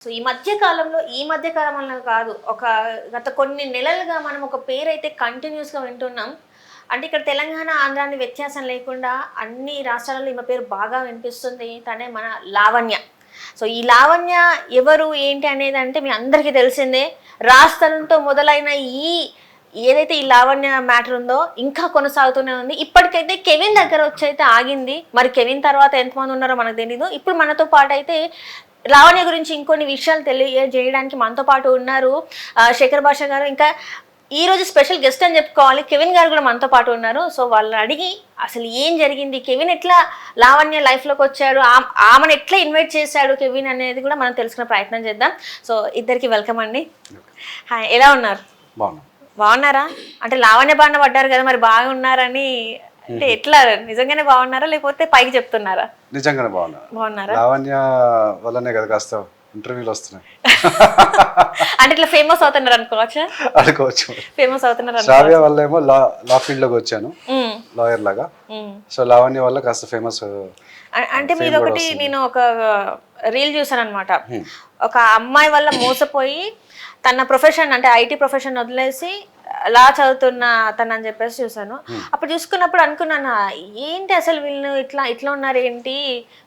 So ఈ మధ్య కాలంలో కాదు, ఒక గత కొన్ని నెలలుగా మనం ఒక పేరైతే కంటిన్యూస్గా వింటున్నాం. అంటే ఇక్కడ తెలంగాణ, ఆంధ్ర అని వ్యత్యాసం లేకుండా అన్ని రాష్ట్రాలలో ఈమె పేరు బాగా వినిపిస్తుంది. తనే మన లావణ్య. సో ఈ లావణ్య ఎవరు ఏంటి అనేది అంటే మీ అందరికీ తెలిసిందే. రాష్ట్రంతో మొదలైన ఏదైతే ఈ లావణ్య మ్యాటర్ ఉందో ఇంకా కొనసాగుతూనే ఉంది. ఇప్పటికైతే కెవిన్ దగ్గర వచ్చి అయితే ఆగింది. మరి కెవిన్ తర్వాత ఎంతమంది ఉన్నారో మనకు తెలీదు. ఇప్పుడు మనతో పాటు అయితే లావణ్య గురించి ఇంకొన్ని విషయాలు తెలియజేయడానికి మనతో పాటు ఉన్నారు శేఖర్ భాష గారు. ఇంకా ఈ రోజు స్పెషల్ గెస్ట్ అని చెప్పుకోవాలి, కెవిన్ గారు కూడా మనతో పాటు ఉన్నారు. సో వాళ్ళని అడిగి అసలు ఏం జరిగింది, కెవిన్ ఎట్లా లావణ్య లైఫ్లోకి వచ్చాడు, ఆమెను ఎట్లా ఇన్వైట్ చేశాడు కెవిన్ అనేది కూడా మనం తెలుసుకునే ప్రయత్నం చేద్దాం. సో ఇద్దరికి వెల్కమ్ అండి. హాయ్, ఎలా ఉన్నారు? బాగున్నారా? అంటే లావణ్య బాణ పడ్డారు కదా, మరి బాగున్నారని అంటే ఎట్లా, నిజంగానే బాగున్నారా లేకపోతే పైకి చెప్తున్నారా? నిజంగానే బాగున్నారా? లావణ్య వల్లనే కదా కాస్త ఇంటర్వ్యూలు వస్తున్నాయి. అంటే ఇట్లా ఫేమస్ అవుతున్నారు అనుకోవచ్చు. ఫేమస్ అవుతున్నారు. శ్రావ్య వల్ల ఏమో లా ఫీల్డ్ లోకి వచ్చాను, లాయర్ లాగా. సో లావణ్య వల్ల కాస్త ఫేమస్. అంటే మీరు ఒకటి, నేను ఒక రీల్ చూసాను అనమాట. ఒక అమ్మాయి వల్ల మోసపోయి తన ప్రొఫెషన్ అంటే ఐటీ ప్రొఫెషన్ వదిలేసి లా చదువుతున్న తను అని చెప్పేసి చూసాను. అప్పుడు చూసుకున్నప్పుడు అనుకున్నాను, ఏంటి అసలు వీళ్ళు ఇట్లా ఉన్నారు ఏంటి,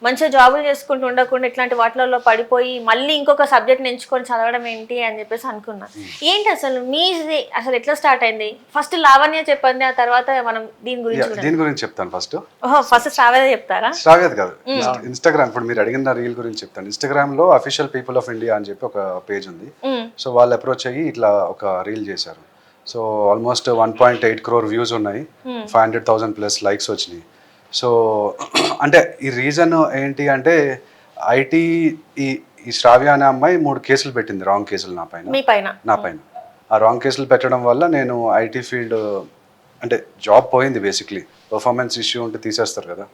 మంచిగా జాబులు చేసుకుంటూ ఉండకుండా ఇట్లాంటి వాటిలలో పడిపోయి మళ్ళీ ఇంకొక సబ్జెక్ట్ ఎంచుకొని చదవడం ఏంటి అని చెప్పేసి అనుకున్నాను. ఏంటి అసలు అసలు ఎట్లా స్టార్ట్ అయింది? ఫస్ట్ లావణ్య చెప్పండి, ఆ తర్వాత మనం దీని గురించి చెప్తాను. ఫస్ట్ శ్రావ్య చెప్తారా? శ్రావ్య కాదు, ఇన్స్టాగ్రామ్. ఇప్పుడు మీరు అడిగిన రీల్ గురించి చెప్తాను. ఇన్స్టాగ్రామ్ లో అఫీషియల్ పీపుల్ ఆఫ్ ఇండియా అని చెప్పి ఒక పేజ్ ఉంది. సో వాళ్ళు అప్రోచ్ అయ్యి ఇట్లా ఒక రీల్ చేశారు. సో ఆల్మోస్ట్ 1.8 crore వ్యూస్ ఉన్నాయి, 500,000 ప్లస్ లైక్స్ వచ్చినాయి. సో అంటే ఈ రీజన్ ఏంటి అంటే ఐటీ ఈ శ్రావ్య అనే అమ్మాయి 3 కేసులు పెట్టింది, రాంగ్ కేసులు నా పైన. ఆ రాంగ్ కేసులు పెట్టడం వల్ల నేను ఐటీ ఫీల్డ్ అంటే జాబ్ పోయింది. బేసిక్లీ పర్ఫార్మెన్స్ ఇష్యూ ఉంటే తీసేస్తారు కదా.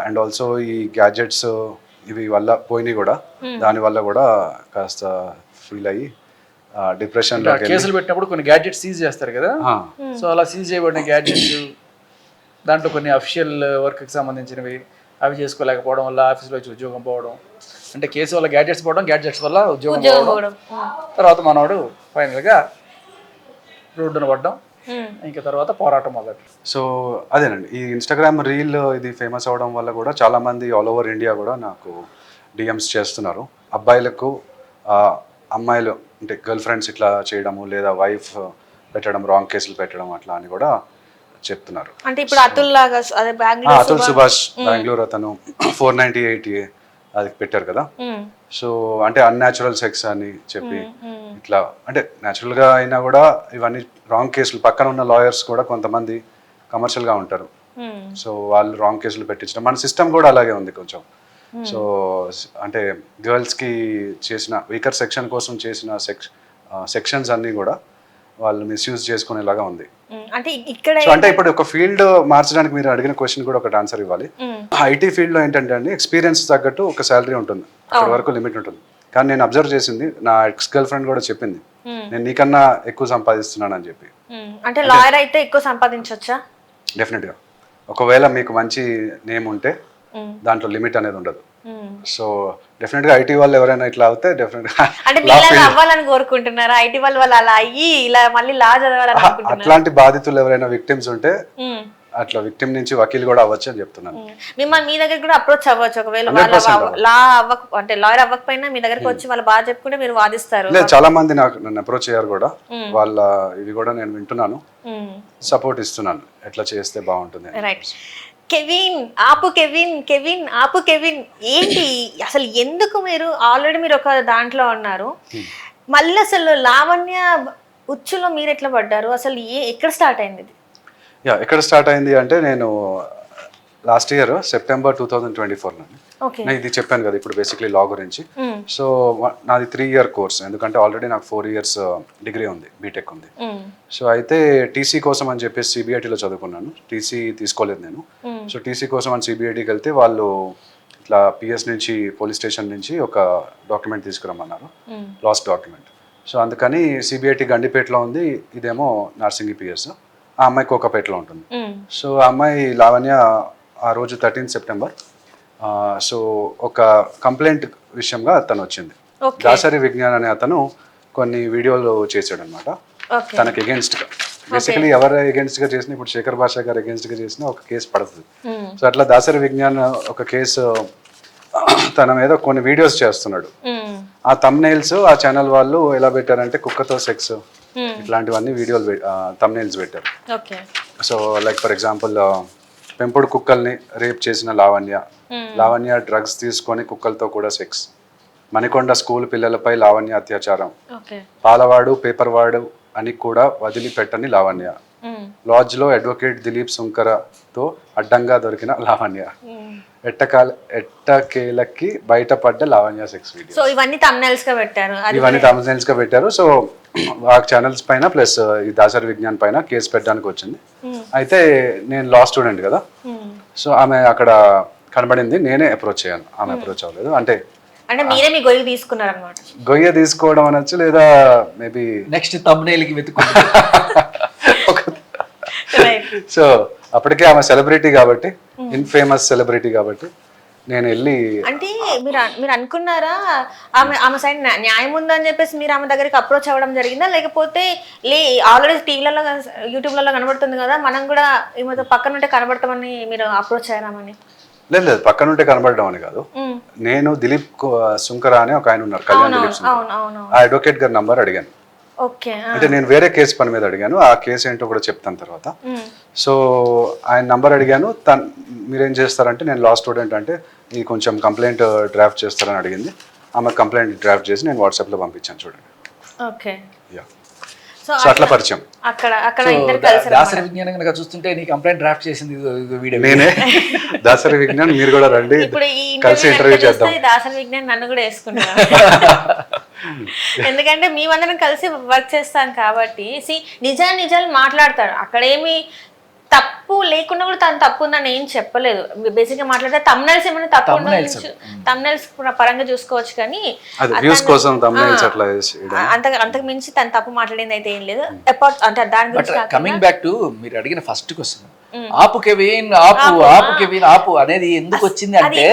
అండ్ ఆల్సో ఈ గ్యాడ్జెట్స్ ఇవి వల్ల పోయినాయి కూడా, దానివల్ల కూడా కాస్త ఫీల్ అయ్యి డిప్రెషన్. కేసులు పెట్టినప్పుడు కొన్ని గ్యాడ్జెట్స్ సీజ్ చేస్తారు కదా. సో అలా సీజ్ చేయబడిన గ్యాడ్జెట్స్ దాంట్లో కొన్ని అఫీషియల్ వర్క్కి సంబంధించినవి అవి చేసుకోలేకపోవడం వల్ల ఆఫీస్లో వచ్చి ఉద్యోగం పోవడం, అంటే కేసు వల్ల గ్యాడ్జెట్స్ పోవడం, గ్యాడ్జెట్స్ వల్ల ఉద్యోగం పోవడం, తర్వాత మనవాడు ఫైనల్గా రోడ్డున పడ్డం, ఇంకా తర్వాత పోరాటం మొదలు. సో అదేనండి, ఈ ఇన్స్టాగ్రామ్ రీల్ ఇది ఫేమస్ అవడం వల్ల కూడా చాలా మంది ఆల్ ఓవర్ ఇండియా కూడా నాకు డిఎమ్స్ చేస్తున్నారు. అబ్బాయిలకు అమ్మాయిలు అంటే గర్ల్ ఫ్రెండ్స్ ఇట్లా చేయడము, లేదా వైఫ్ పెట్టడం, రాంగ్ కేసులు పెట్టడం అట్లా అని కూడా చెప్తున్నారు. అంటే ఇప్పుడు అతుల్ సుభాష్ బెంగళూరు అతను 498A అది పెట్టారు కదా. సో అంటే అన్యాచురల్ సెక్స్ అని చెప్పి ఇట్లా, అంటే న్యాచురల్గా అయినా కూడా ఇవన్నీ రాంగ్ కేసులు. పక్కన ఉన్న లాయర్స్ కూడా కొంతమంది కమర్షియల్గా ఉంటారు. సో వాళ్ళు రాంగ్ కేసులు పెట్టించడం, మన సిస్టమ్ కూడా అలాగే ఉంది కొంచెం. సో అంటే గర్ల్స్కి చేసిన వీకర్ సెక్షన్ కోసం చేసిన సెక్షన్స్ అన్నీ కూడా వాళ్ళు మిస్యూజ్ చేసుకునేలాగా ఉంది. అంటే ఇప్పుడు ఒక ఫీల్డ్ మార్చడానికి మీరు అడిగిన క్వశ్చన్ కూడా ఒకటి ఆన్సర్ ఇవ్వాలి. ఐటీ ఫీల్డ్ లో ఏంటంటే అండి, ఎక్స్పీరియన్స్ తగ్గట్టు ఒక శాలరీ ఉంటుంది, అక్కడి వరకు లిమిట్ ఉంటుంది. కానీ నేను అబ్జర్వ్ చేసింది, నా ఎక్స్ గర్ల్ ఫ్రెండ్ కూడా చెప్పింది, నేను నీకన్నా ఎక్కువ సంపాదిస్తున్నాను అని చెప్పి. అంటే లాయర్ అయితే ఎక్కువ సంపాదించవచ్చా? డెఫినెట్ గా. ఒకవేళ మీకు మంచి నేమ్ ఉంటే దాంట్లో లిమిట్ అనేది ఉండదు. సో డెఫినెట్ గా ఐటీ వాళ్ళు ఎవరైనా ఇట్లా అవుతే డెఫినెట్ గా అవ్వాలని కోరుకుంటున్నారా? ఐటీ వాళ్ళు అలా అయ్యి ఇలా మళ్ళీ లా చదవాలని అట్లాంటి బాధితులు ఎవరైనా విక్టిమ్స్ ఉంటే అట్లా విక్టిమ్ నుంచి వకీల్ కూడా అవ్వచ్చు అని చెప్తున్నాను. మిమ్మల్ని మీ దగ్గర కూడా అప్రోచ్ అవ్వచ్చు, ఒకవేళ లా అంటే లాయర్ అవ్వకపోయినా మీ దగ్గరకు వచ్చి వాళ్ళు బాగా చెప్పుకుంటే మీరు వాదిస్తారు. లేదు, చాలా మంది నన్ను అప్రోచ్ అయ్యారు కూడా. వాళ్ళ ఇవి కూడా నేను వింటున్నాను, సపోర్ట్ ఇస్తున్నాను, ఎట్లా చేస్తే బాగుంటుంది. రైట్. కెవిన్ ఆపు, కెవిన్ ఆపు, కెవిన్ ఏంటి అసలు, ఎందుకు మీరు ఆల్రెడీ మీరు ఒక దాంట్లో ఉన్నారు, మళ్ళీ అసలు లావణ్య ఉచ్చులో మీరు ఎట్లా పడ్డారు? అసలు ఎక్కడ స్టార్ట్ అయింది ఇది? ఎక్కడ స్టార్ట్ అయింది అంటే, నేను లాస్ట్ ఇయర్ సెప్టెంబర్ 2024 నేను ఇది చెప్పాను కదా ఇప్పుడు బేసిక్లీ లా గురించి. సో నాది 3-year కోర్స్, ఎందుకంటే ఆల్రెడీ నాకు 4 years డిగ్రీ ఉంది, బీటెక్ ఉంది. సో అయితే టీసీ కోసం అని చెప్పేసి సిబిఐటీలో చదువుకున్నాను. టీసీ తీసుకోలేదు నేను. సో టీసీ కోసం అని సిబిఐటీకి వెళ్తే వాళ్ళు ఇట్లా పిఎస్ నుంచి, పోలీస్ స్టేషన్ నుంచి ఒక డాక్యుమెంట్ తీసుకురమ్మన్నారు, లాస్ట్ డాక్యుమెంట్. సో అందుకని సిబిఐటీ గండిపేటలో ఉంది, ఇదేమో నార్సింగి పిఎస్, ఆ అమ్మాయి కోకపేటలో ఉంటుంది. సో ఆ అమ్మాయి లావణ్య ఆ రోజు 13 సెప్టెంబర్ సో ఒక కంప్లైంట్ విషయంగా తను వచ్చింది. Okay. దాసరి విజ్ఞాన్ అనే అతను కొన్ని వీడియోలు చేశాడు అనమాట ఓకే తనకి against గా. బేసికలీ ఎవరు against గా చేసినా ఇప్పుడు శేఖర్ భాషా గారు against గా చేసినా ఒక కేసు పడుతుంది. సో అట్లా దాసరి విజ్ఞాన్ ఒక కేసు తన మీద కొన్ని వీడియోస్ చేస్తున్నాడు. ఆ thumbnails ఆ ఛానల్ వాళ్ళు ఎలా పెట్టారంటే కుక్కతో సెక్స్ ఇట్లాంటివన్నీ వీడియోలు thumbnails పెట్టారు. Okay so like for example పెంపుడు కుక్కల్ని రేప్ చేసిన లావణ్య డ్రగ్స్ తీసుకొని కుక్కలతో కూడా సెక్స్, మణికొండ స్కూల్ పిల్లలపై లావణ్య అత్యాచారం, ఓకే పాలవాడు పేపర్ వాడు అని కూడా వదిలిపెట్టని లావణ్య, లాడ్జ్ లో అడ్వకేట్ దిలీప్ సుంకరతో అడ్డంగా దొరికిన లావణ్య, ఎట్టకేలకి బయటపడ్డ లావణ్య సెక్స్ వీడియో. సో ఇవన్నీ thumbnails గా పెట్టారు. ఇవన్నీ thumbnails గా పెట్టారు. సో ఆ ఛానల్స్ పైన ప్లస్ ఈ దాసరి విజ్ఞాన్ పైన కేసు పెట్టడానికి వచ్చింది. అయితే నేను లా స్టూడెంట్ కదా, సో ఆమె అక్కడ కనబడింది, నేనే అప్రోచ్ అయ్యాను, ఆమె అప్రోచ్ అవ్వలేదు. అంటే మీరే మీ గొయ్యి తీసుకున్నారు అనమాట. గొయ్య తీసుకోవడం అనొచ్చు, లేదా మేబీ నెక్స్ట్ thumbnail కి వెతుక్కుంటా. సో అప్పటికే ఆమె సెలబ్రిటీ కాబట్టి, ఇన్ఫేమస్ సెలబ్రిటీ కాబట్టి నేను వెళ్ళి అంటే మీరు అనుకున్నారా ఆమె సైడ్ న్యాయం ఉందని చెప్పేసి మీరు ఆమె దగ్గరికి అప్రోచ్ అవ్వడం జరిగిందా, లేకపోతే ఆల్రెడీ టీవీలలో యూట్యూబ్లలో కనబడుతుంది కదా మనం కూడా ఈమెతో పక్కన ఉంటే కనబడతామని మీరు అప్రోచ్ అయ్యామని? లేదు పక్కన ఉంటే కనబడడం అని కాదు, నేను దిలీప్ సుంకర అని ఒక ఆయన ఉన్నారు, కళ్యాణ్ దిలీప్ సుంకర, ఆ అడ్వకేట్ గారి నంబర్ అడిగాను. ఓకే అంటే నేను వేరే కేసు పని మీద అడిగాను, ఆ కేసు ఏంటో కూడా చెప్తాను తర్వాత. సో ఆయన నంబర్ అడిగాను, మీరేం చేస్తారంటే నేను లా స్టూడెంట్ అంటే ఈ కొంచెం కంప్లైంట్ డ్రాఫ్ట్ చేస్తారని అడిగింది. ఆమె కంప్లైంట్ డ్రాఫ్ట్ చేసి నేను వాట్సాప్లో పంపించాను చూడండి. ఓకే యా సో అట్లా పరిచయం. అక్కడ ఇద్దరు కలిసి దాసరి విజ్ఞానం కనుక చూస్తుంటే నీ కంప్లైంట్ డ్రాఫ్ట్ చేసింది వీడియో నేనే. దాసరి విజ్ఞాన్ మీరు కూడా రండి, ఇప్పుడు ఈ కలిసి ఇంటర్వ్యూ చేద్దాం. దాసరి విజ్ఞాన్ నన్ను కూడా వేసుకుంటాను ఎందుకంటే మేమందరం కలిసి వర్క్ చేస్తాం కాబట్టి నిజాలు మాట్లాడతాడు. అక్కడేమి తప్పు లేకుండా కూడా తను తప్పు ఉందని ఏం చెప్పలేదు. బేసిక్ గా మాట్లాడితే thumbnails ఏమైనా తప్పు ఉండొచ్చు, thumbnails పరంగా చూసుకోవచ్చు, కానీ అంతకు మించి తను తప్పు మాట్లాడింది అయితే ఏం లేదు. అంటే దాని గురించి కమింగ్ బ్యాక్ టు మీరు అడిగిన ఫస్ట్ క్వశ్చన్, ఆపు కెవిన్ ఆపు అనేది ఎందుకు వచ్చింది అంటే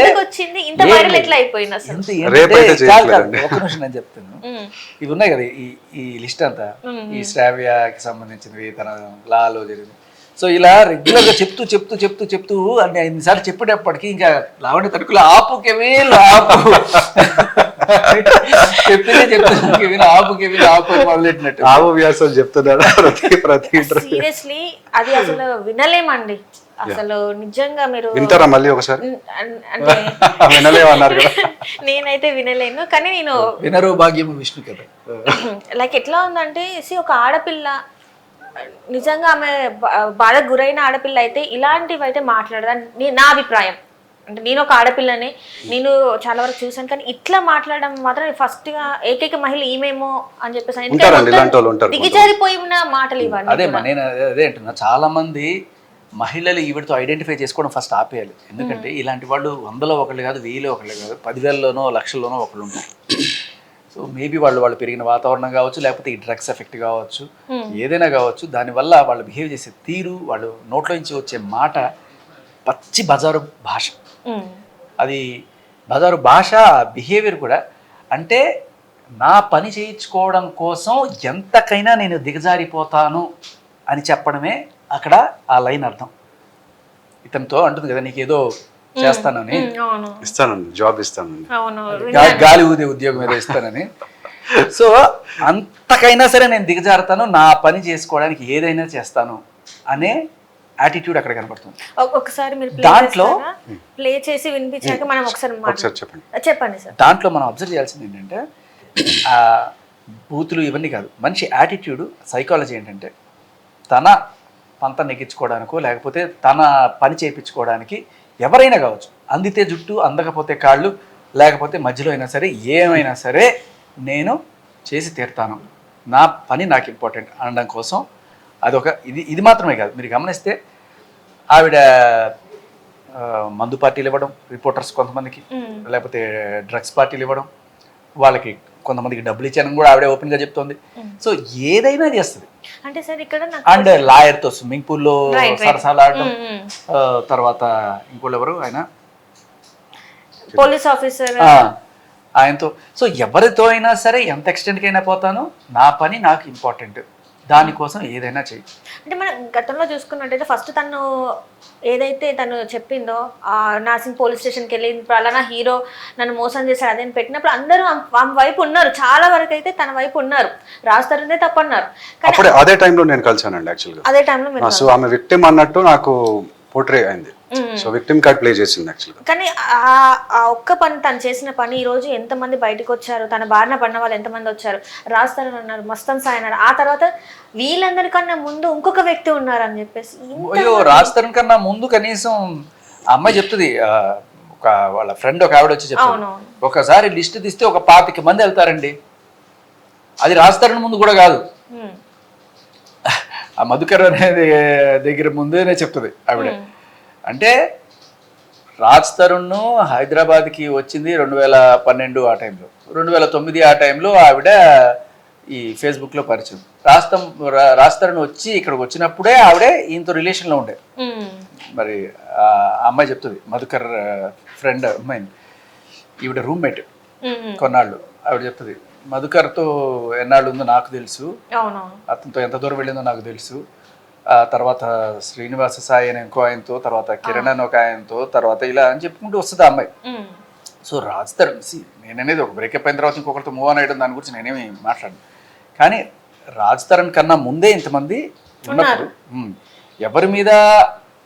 ఇంత వైరల్ ఎట్లా అయిపోయింది అసలు? ఒక నిమిషం నేను చెప్తాను. ఇవి ఉన్నాయి కదా ఈ లిస్ట్ అంతా, ఈ శ్రావ్యకి సంబంధించినవి, తన లాలో జరిగింది. సో ఇలా రెగ్యులర్ గా చెప్తూ అన్ని 5 సార్లు చెప్పేటప్పటికి ఇంకా లావణ్య తడుకులు ఆపు కెవిన్ ఆపు ఆపు మొదలెట్టినట్టు ఆవు వ్యాసాలు చెప్తున్నారు ప్రతి సీరియస్లీ. అది అసలు వినలేమండి అసలు, నిజంగా మీరు వింటారా మళ్ళీ ఒకసారి? అంటే వినలేమన్నారు కదా, నేనైతే వినలేను, కానీ నేను వినరు భాగ్యము విష్ణు కదా. లైక్ ఎట్లా ఉందంటే ఒక ఆడపిల్ల నిజంగా ఆమె బాధకు గురైన ఆడపిల్ల అయితే ఇలాంటివి అయితే మాట్లాడదని నా అభిప్రాయం. అంటే నేను ఒక ఆడపిల్లని, నేను చాలా వరకు చూసాను, కానీ ఇట్లా మాట్లాడడం మాత్రం ఫస్ట్ గా ఏకైక మహిళ ఈమెమో అని చెప్పేసి దిగజారిపోయిన మాటలు ఇవ్వండి. నేను అదే అంటున్నా, చాలా మంది మహిళలు ఈవిడతో ఐడెంటిఫై చేసుకోవడం ఫస్ట్ ఆపేయాలి. ఎందుకంటే ఇలాంటి వాళ్ళు 100లో ఒకళ్ళు కాదు, 1000లో ఒకళ్ళు కాదు, 10,000లోనో 1,00,000లోనో ఒకళ్ళు ఉంటారు. సో మేబీ వాళ్ళు పెరిగిన వాతావరణం కావచ్చు, లేకపోతే ఈ డ్రగ్స్ ఎఫెక్ట్ కావచ్చు, ఏదైనా కావచ్చు, దానివల్ల వాళ్ళు బిహేవ్ చేసే తీరు, వాళ్ళు నోట్లో నుంచి వచ్చే మాట పచ్చి బజారు భాష. అది బజారు భాష, బిహేవియర్ కూడా. అంటే నా పని చేయించుకోవడం కోసం ఎంతకైనా నేను దిగజారిపోతాను అని చెప్పడమే అక్కడ ఆ లైన్ అర్థం. ఇతనితో అంటుంది కదా, నీకేదో చేస్తానని, ఇస్తానండి జాబ్ ఇస్తానండి, గాలి ఊదే ఉద్యోగం ఏదో ఇస్తానని. సో అంతకైనా సరే నేను దిగజారుతాను, నా పని చేసుకోవడానికి ఏదైనా చేస్తాను అనే యాటిట్యూడ్ అక్కడ కనబడుతుంది. ఒకసారి మీరు దాంట్లో ప్లే చేసి వినిపించాక మనం ఒకసారి చెప్పండి సార్. దాంట్లో మనం అబ్జర్వ్ చేయాల్సింది ఏంటంటే, ఆ బూతులు ఇవన్నీ కాదు, మనిషి యాటిట్యూడ్, సైకాలజీ ఏంటంటే తన పంత నెగ్గించుకోవడానికో లేకపోతే తన పని చేయించుకోవడానికి ఎవరైనా కావచ్చు, అందితే జుట్టు అందకపోతే కాళ్ళు, లేకపోతే మధ్యలో అయినా సరే ఏమైనా సరే నేను చేసి తీరుతాను, నా పని నాకు ఇంపార్టెంట్ అనడం కోసం అదొక ఇది మాత్రమే కాదు. మీరు గమనిస్తే ఆవిడ మందు పార్టీలు ఇవ్వడం రిపోర్టర్స్ కొంతమందికి, లేకపోతే డ్రగ్స్ పార్టీలు ఇవ్వడం, వాళ్ళకి కొంతమందికి డబ్బులు ఇచ్చానని కూడా ఆవిడే ఓపెన్ గా చెప్తోంది. సో ఏదైనా చేస్తుంది. అంటే సార్ ఇక్కడ అండ్ లాయర్ తో స్విమ్మింగ్ పూల్లో సరసాలు ఆడడం, తర్వాత ఇంకోళ్ళు ఎవరు ఆయన పోలీస్ ఆఫీసర్, ఆయనతో. సో ఎవరితో అయినా సరే ఎంత ఎక్స్టెంట్కి అయినా పోతాను, నా పని నాకు ఇంపార్టెంట్, దానికోసం ఏదైనా చెయ్యి. అంటే మనం గతంలో చూసుకున్నట్టయితే ఫస్ట్ తను ఏదైతే తను చెప్పిందో నాసింగ్ పోలీస్ స్టేషన్కి వెళ్ళి పలానా హీరో నన్ను మోసం చేశాడు అదేని పెట్టినప్పుడు అందరూ ఆమె వైపు ఉన్నారు, చాలా వరకు అయితే తన వైపు ఉన్నారు, రాజ్ తరుణ్దే తప్పన్నారు. కానీ అప్పుడే అదే టైంలో నేను కలిసానండి యాక్చువల్గా. అదే టైంలో మీరు సో ఆమె విక్టిమ్ అన్నట్టు నాకు పోర్ట్రే అయింది. సో విక్టిమ్ కార్డ్ ప్లే చేసింది యాక్చువల్గా. కానీ ఆ ఒక్క పని తను చేసిన పని ఈ రోజు ఎంతమంది బయటకు వచ్చారు, తన బారిన పడిన వాళ్ళు ఎంతమంది వచ్చారు, రాజ్ తరుణ్ అన్నారు, మస్తాన్ సాయి అన్నారు, ఆ తర్వాత వీళ్ళందరికన్నా ముందు ఇంకొక వ్యక్తి ఉన్నారు అని చెప్పేసి. అయ్యో రాజ్ తరుణ్ కన్నా ముందు కనీసం ఆ అమ్మాయి చెప్తుంది, ఒక వాళ్ళ ఫ్రెండ్ ఒక ఆవిడ వచ్చి చెప్తుంది, ఒకసారి లిస్ట్ తీస్తే ఒక 25 మంది వెళ్తారండి, అది రాజ్ తరుణ్ ముందు కూడా కాదు, ఆ మధుకర్ అనేది దగ్గర ముందేనే చెప్తుంది ఆవిడ. అంటే రాజ్ తరుణ్ హైదరాబాద్కి వచ్చింది 2012 ఆ టైంలో, 2009 ఆ టైంలో ఆవిడ ఈ ఫేస్బుక్లో పరిచయం. రాజ్ తరుణ్ వచ్చి ఇక్కడికి వచ్చినప్పుడే ఆవిడే ఈయనతో రిలేషన్లో ఉండే. మరి ఆ అమ్మాయి చెప్తుంది, మధుకర్ ఫ్రెండ్ అమ్మాయి, ఈవిడ రూమ్మేట్ కొన్నాళ్ళు. ఆవిడ చెప్తుంది, మధుకర్తో ఎన్నాళ్ళు ఉందో నాకు తెలుసు, అతనితో ఎంత దూరం వెళ్ళిందో నాకు తెలుసు, తర్వాత శ్రీనివాస సాయి అని ఇంకో ఆయనతో, తర్వాత కిరణ్ అని ఒక ఆయనతో, తర్వాత ఇలా అని చెప్పుకుంటూ వస్తుంది ఆ అమ్మాయి. సో రాజ్ తరుణ్ నేననేది ఒక బ్రేకప్ అయిన తర్వాత ఇంకొకరితో మూవ్ ఆన్ అయ్యడం దాని గురించి నేనేమి మాట్లాడను, కానీ రాజ్ తరుణ్ కన్నా ముందే ఇంతమంది ఉన్నప్పుడు ఎవరి మీద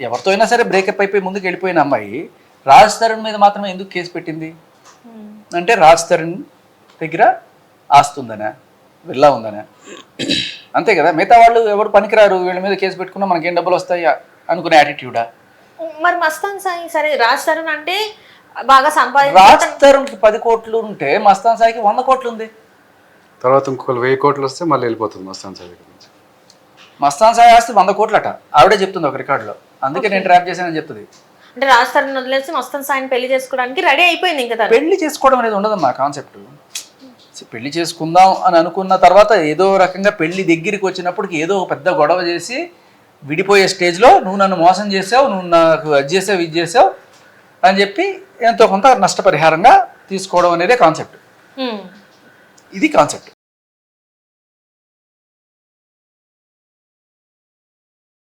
ఎవరితో అయినా సరే బ్రేకప్ అయిపోయి ముందుకు వెళ్ళిపోయిన అమ్మాయి రాజ్ తరుణ్ మీద మాత్రమే ఎందుకు కేసు పెట్టింది అంటే రాజ్ తరుణ్ దగ్గర ఆస్తుందనా, విల్లా ఉందనా, అంతే కదా. మిగతా వాళ్ళు ఎవరు పనికిరారు, వీళ్ళ మీద కేసు పెట్టుకున్నా మనకేం డబ్బులు వస్తాయి అనుకునే యాటిట్యూడా. మరి మస్తాన్ సాయి సరే రాజ్ తరుణ్ అంటే బాగా రాజ్ తరుణ్కి 10 కోట్లు ఉంటే మస్తాన్ సాయికి 100 కోట్లు ఉంది. తర్వాత ఇంకొక 1000 కోట్లు వస్తే మళ్ళీ వెళ్ళిపోతుంది మస్తాన్ సాయి దగ్గర నుంచి. మస్తాన్ సాయి ఆస్తి 100 కోట్లట, ఆవిడే చెప్తుంది ఒక రికార్డులో, అందుకే నేను ట్రాప్ చేశానని చెప్తుంది. అంటే రాజ్ తరుణ్ వదిలేసి మస్తాన్ సాయిని పెళ్లి చేసుకోవడానికి రెడీ అయిపోయింది. ఇంకా పెళ్లి చేసుకోవడం అనేది ఉండదమ్మా కాన్సెప్ట్. పెళ్లి చేసుకుందాం అని అనుకున్న తర్వాత ఏదో రకంగా పెళ్లి దగ్గరికి వచ్చినప్పటికి ఏదో ఒక పెద్ద గొడవ చేసి విడిపోయే స్టేజ్లో నువ్వు నన్ను మోసం చేసావు, నువ్వు నాకు అది చేసావు ఇది చేసావు అని చెప్పి ఎంతో కొంత నష్టపరిహారంగా తీసుకోవడం అనేదే కాన్సెప్ట్. ఇది కాన్సెప్ట్.